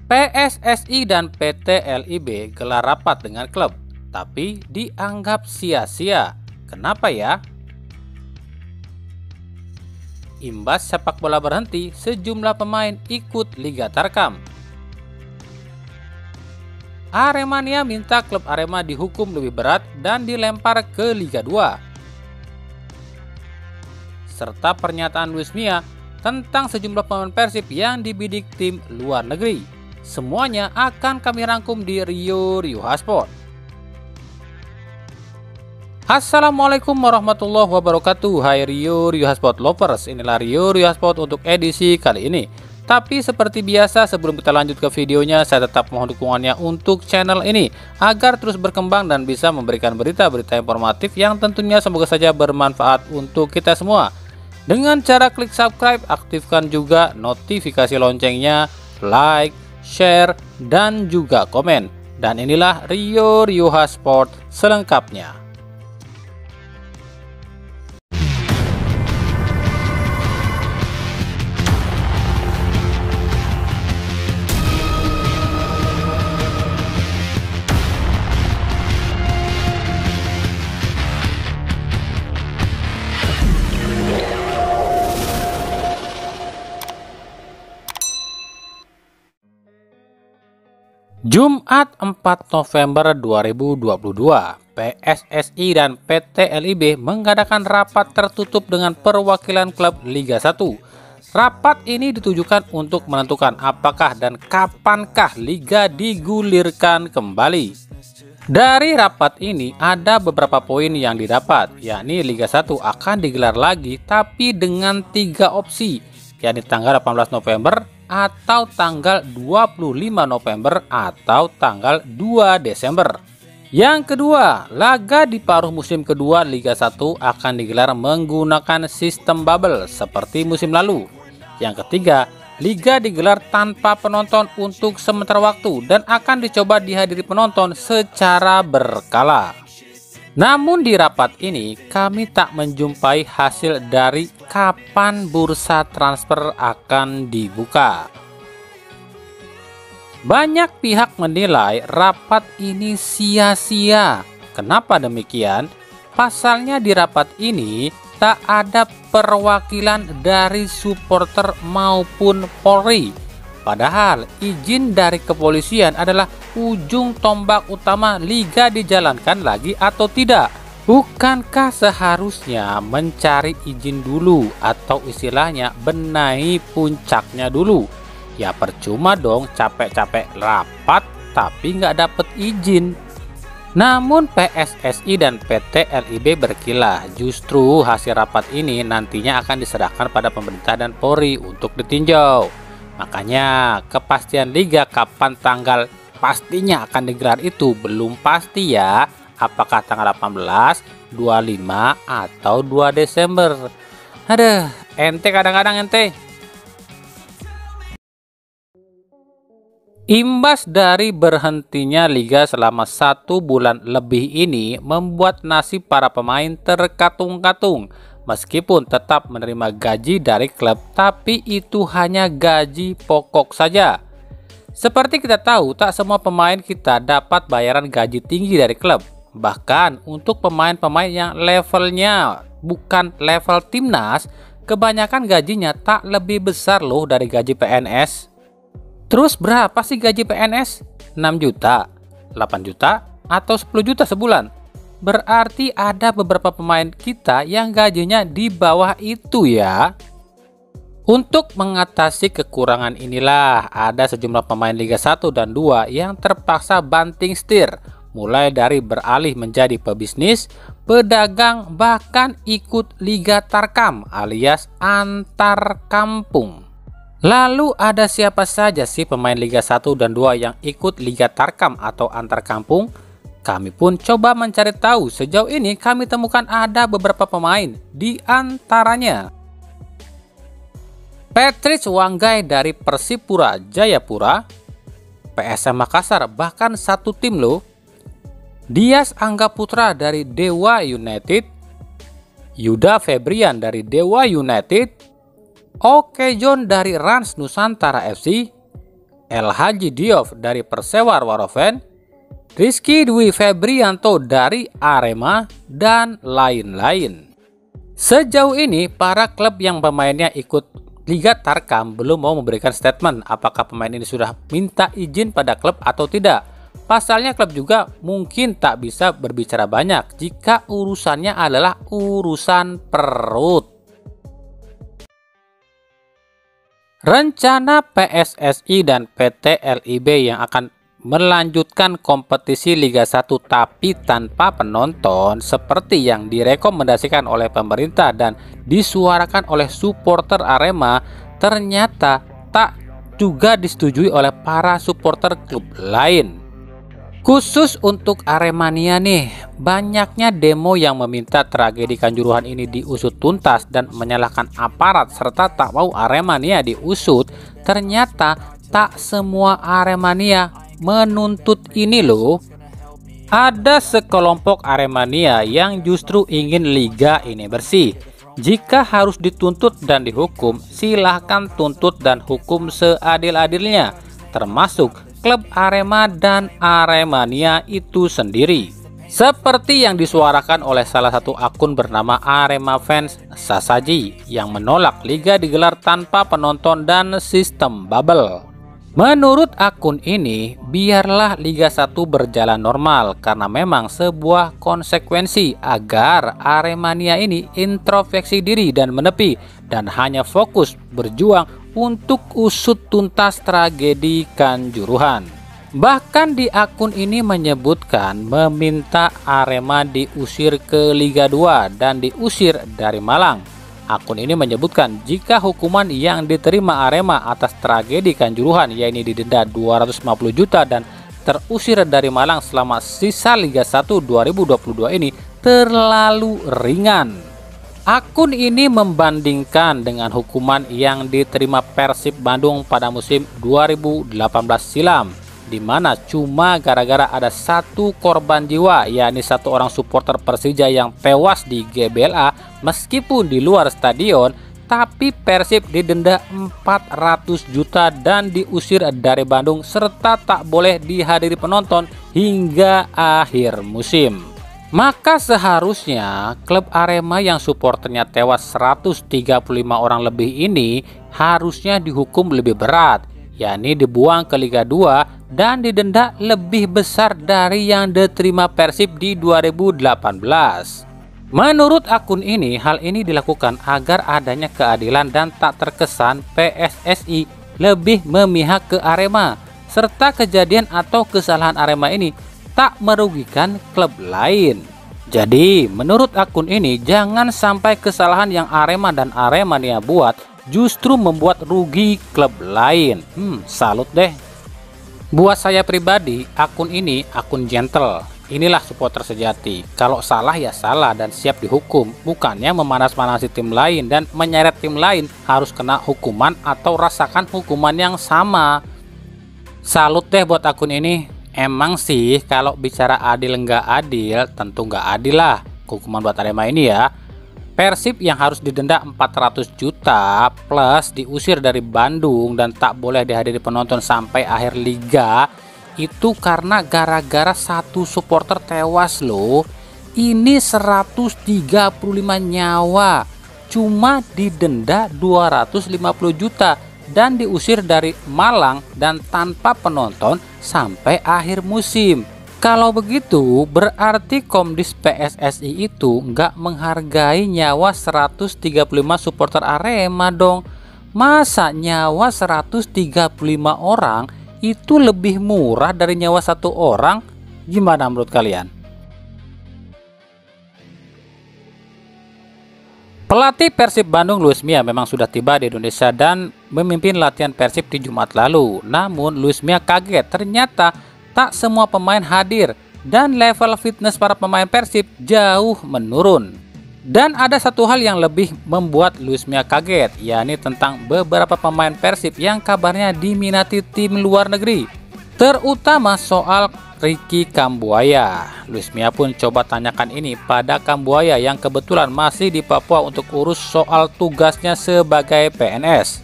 PSSI dan PT LIB gelar rapat dengan klub, tapi dianggap sia-sia. Kenapa ya? Imbas sepak bola berhenti, sejumlah pemain ikut Liga Tarkam. Aremania minta klub Arema dihukum lebih berat dan dilempar ke Liga 2. Serta pernyataan Luis Mia tentang sejumlah pemain Persib yang dibidik tim luar negeri. Semuanya akan kami rangkum di Rio Sport. Assalamualaikum warahmatullahi wabarakatuh. Hai Rio Sport lovers, inilah Rio Sport untuk edisi kali ini. Tapi seperti biasa, sebelum kita lanjut ke videonya, saya tetap mohon dukungannya untuk channel ini agar terus berkembang dan bisa memberikan berita-berita informatif yang tentunya semoga saja bermanfaat untuk kita semua. Dengan cara klik subscribe, aktifkan juga notifikasi loncengnya, like, share, dan juga komen. Dan inilah Rio Sport selengkapnya. Jumat 4 November 2022, PSSI dan PT LIB mengadakan rapat tertutup dengan perwakilan klub Liga 1. Rapat ini ditujukan untuk menentukan apakah dan kapankah Liga digulirkan kembali. Dari rapat ini ada beberapa poin yang didapat, yakni Liga 1 akan digelar lagi tapi dengan 3 opsi, yakni tanggal 18 November, atau tanggal 25 November atau tanggal 2 Desember. Yang kedua, laga di paruh musim kedua Liga 1 akan digelar menggunakan sistem bubble seperti musim lalu. Yang ketiga, Liga digelar tanpa penonton untuk sementara waktu dan akan dicoba dihadiri penonton secara berkala. Namun di rapat ini kami tak menjumpai hasil dari kapan bursa transfer akan dibuka. Banyak pihak menilai rapat ini sia-sia. Kenapa demikian? Pasalnya di rapat ini tak ada perwakilan dari supporter maupun Polri. Padahal izin dari kepolisian adalah ujung tombak utama Liga dijalankan lagi atau tidak. Bukankah seharusnya mencari izin dulu atau istilahnya benahi puncaknya dulu? Ya percuma dong capek-capek rapat tapi nggak dapet izin. Namun PSSI dan PT LIB berkilah justru hasil rapat ini nantinya akan diserahkan pada pemerintah dan Polri untuk ditinjau. Makanya kepastian Liga kapan tanggal pastinya akan digelar itu belum pasti ya. Apakah tanggal 18, 25, atau 2 Desember. Aduh, ente kadang-kadang ente. Imbas dari berhentinya Liga selama 1 bulan lebih ini membuat nasib para pemain terkatung-katung. Meskipun tetap menerima gaji dari klub, tapi itu hanya gaji pokok saja. Seperti kita tahu, tak semua pemain kita dapat bayaran gaji tinggi dari klub. Bahkan untuk pemain-pemain yang levelnya bukan level timnas, kebanyakan gajinya tak lebih besar loh dari gaji PNS. Terus berapa sih gaji PNS? 6 juta, 8 juta, atau 10 juta sebulan? Berarti ada beberapa pemain kita yang gajinya di bawah itu ya. Untuk mengatasi kekurangan inilah ada sejumlah pemain Liga 1 dan 2 yang terpaksa banting setir. Mulai dari beralih menjadi pebisnis, pedagang, bahkan ikut Liga Tarkam alias antar kampung. Lalu ada siapa saja sih pemain Liga 1 dan 2 yang ikut Liga Tarkam atau antar kampung? Kami pun coba mencari tahu. Sejauh ini kami temukan ada beberapa pemain, di antaranya Patrice Wanggai dari Persipura Jayapura, PSM Makassar, bahkan satu tim loh. Dias Anggaputra dari Dewa United, Yuda Febrian dari Dewa United, Oke John dari Rans Nusantara FC, El Hadji Diouf dari Persewar Waroven, Rizky Dwi Febrianto dari Arema, dan lain-lain. Sejauh ini, para klub yang pemainnya ikut Liga Tarkam belum mau memberikan statement apakah pemain ini sudah minta izin pada klub atau tidak. Pasalnya klub juga mungkin tak bisa berbicara banyak jika urusannya adalah urusan perut. Rencana PSSI dan PT LIB yang akan melanjutkan kompetisi Liga 1 tapi tanpa penonton seperti yang direkomendasikan oleh pemerintah dan disuarakan oleh supporter Arema ternyata tak juga disetujui oleh para supporter klub lain. Khusus untuk Aremania nih, banyaknya demo yang meminta tragedi Kanjuruhan ini diusut tuntas dan menyalahkan aparat serta tak mau Aremania diusut. Ternyata tak semua Aremania menuntut ini loh. Ada sekelompok Aremania yang justru ingin liga ini bersih. Jika harus dituntut dan dihukum, silahkan tuntut dan hukum seadil-adilnya, termasuk klub Arema dan Aremania itu sendiri. Seperti yang disuarakan oleh salah satu akun bernama Arema Fans Sasaji yang menolak liga digelar tanpa penonton dan sistem bubble. Menurut akun ini, biarlah Liga 1 berjalan normal karena memang sebuah konsekuensi agar Aremania ini introspeksi diri dan menepi dan hanya fokus berjuang untuk usut tuntas tragedi Kanjuruhan. Bahkan di akun ini menyebutkan meminta Arema diusir ke Liga 2 dan diusir dari Malang. Akun ini menyebutkan jika hukuman yang diterima Arema atas tragedi Kanjuruhan yaitu didenda 250 juta dan terusir dari Malang selama sisa Liga 1 2022 ini terlalu ringan. Akun ini membandingkan dengan hukuman yang diterima Persib Bandung pada musim 2018 silam, di mana cuma gara-gara ada satu korban jiwa, yakni satu orang supporter Persija yang tewas di GBLA meskipun di luar stadion, tapi Persib didenda 400 juta dan diusir dari Bandung serta tak boleh dihadiri penonton hingga akhir musim. Maka seharusnya klub Arema yang supporternya tewas 135 orang lebih ini harusnya dihukum lebih berat, yakni dibuang ke Liga 2 dan didenda lebih besar dari yang diterima Persib di 2018. Menurut akun ini, hal ini dilakukan agar adanya keadilan dan tak terkesan PSSI lebih memihak ke Arema, serta kejadian atau kesalahan Arema ini tak merugikan klub lain. Jadi menurut akun ini jangan sampai kesalahan yang Arema dan Aremania buat justru membuat rugi klub lain. Salut deh. Buat saya pribadi, akun ini akun gentle. Inilah supporter sejati. Kalau salah ya salah dan siap dihukum, bukannya memanas-manasi tim lain dan menyeret tim lain harus kena hukuman atau rasakan hukuman yang sama. Salut deh buat akun ini. Emang sih kalau bicara adil nggak adil, tentu nggak adil lah hukuman buat Arema ini ya. Persib yang harus didenda 400 juta plus diusir dari Bandung dan tak boleh dihadiri penonton sampai akhir liga itu karena gara-gara satu supporter tewas loh. Ini 135 nyawa cuma didenda 250 juta dan diusir dari Malang dan tanpa penonton sampai akhir musim. Kalau begitu berarti Komdis PSSI itu nggak menghargai nyawa 135 supporter Arema dong. Masa nyawa 135 orang itu lebih murah dari nyawa satu orang? Gimana menurut kalian? Pelatih Persib Bandung Luis Mia memang sudah tiba di Indonesia dan memimpin latihan Persib di Jumat lalu. Namun Luis Mia kaget ternyata tak semua pemain hadir dan level fitness para pemain Persib jauh menurun. Dan ada satu hal yang lebih membuat Luis Mia kaget, yakni tentang beberapa pemain Persib yang kabarnya diminati tim luar negeri, terutama soal Ricky Kambuaya. Luis Mia pun coba tanyakan ini pada Kambuaya yang kebetulan masih di Papua untuk urus soal tugasnya sebagai PNS.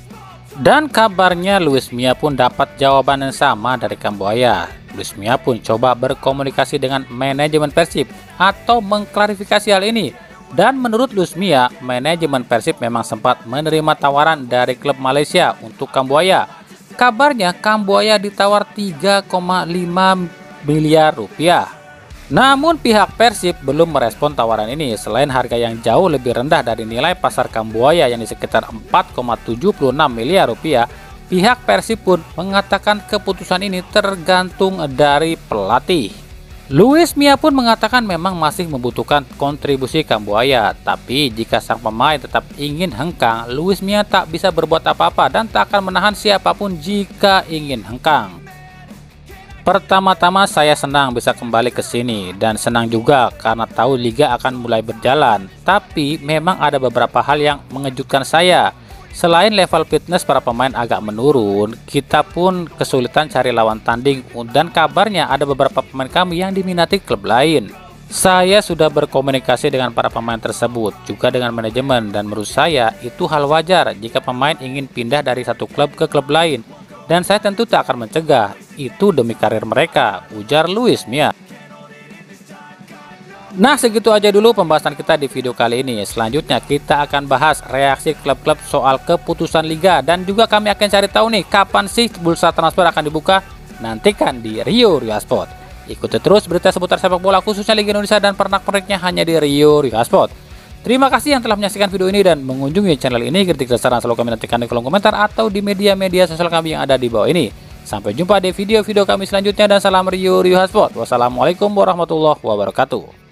Dan kabarnya Luis Milla pun dapat jawaban yang sama dari Kambuaya. Luis Milla pun coba berkomunikasi dengan manajemen Persib atau mengklarifikasi hal ini. Dan menurut Luis Milla, manajemen Persib memang sempat menerima tawaran dari klub Malaysia untuk Kambuaya. Kabarnya Kambuaya ditawar 3,5 miliar rupiah. Namun pihak Persib belum merespon tawaran ini. Selain harga yang jauh lebih rendah dari nilai pasar Kambuaya yang di sekitar 4,76 miliar rupiah, pihak Persib pun mengatakan keputusan ini tergantung dari pelatih. Luis Milla pun mengatakan memang masih membutuhkan kontribusi Kambuaya, tapi jika sang pemain tetap ingin hengkang, Luis Milla tak bisa berbuat apa-apa dan tak akan menahan siapapun jika ingin hengkang. Pertama-tama saya senang bisa kembali ke sini dan senang juga karena tahu liga akan mulai berjalan. Tapi memang ada beberapa hal yang mengejutkan saya. Selain level fitness para pemain agak menurun, kita pun kesulitan cari lawan tanding dan kabarnya ada beberapa pemain kami yang diminati klub lain. Saya sudah berkomunikasi dengan para pemain tersebut, juga dengan manajemen, dan menurut saya itu hal wajar jika pemain ingin pindah dari satu klub ke klub lain. Dan saya tentu tak akan mencegah, itu demi karir mereka, ujar Luis Milla. Nah, segitu aja dulu pembahasan kita di video kali ini. Selanjutnya kita akan bahas reaksi klub-klub soal keputusan liga, dan juga kami akan cari tahu nih kapan sih bursa transfer akan dibuka. Nantikan di Rio Sport. Ikuti terus berita seputar sepak bola khususnya Liga Indonesia dan pernak-perniknya hanya di Rio Sport. Terima kasih yang telah menyaksikan video ini dan mengunjungi channel ini. Kritik dan saran selalu kami nantikan di kolom komentar atau di media-media sosial kami yang ada di bawah ini. Sampai jumpa di video-video kami selanjutnya dan salam Rio Sport. Wassalamualaikum warahmatullahi wabarakatuh.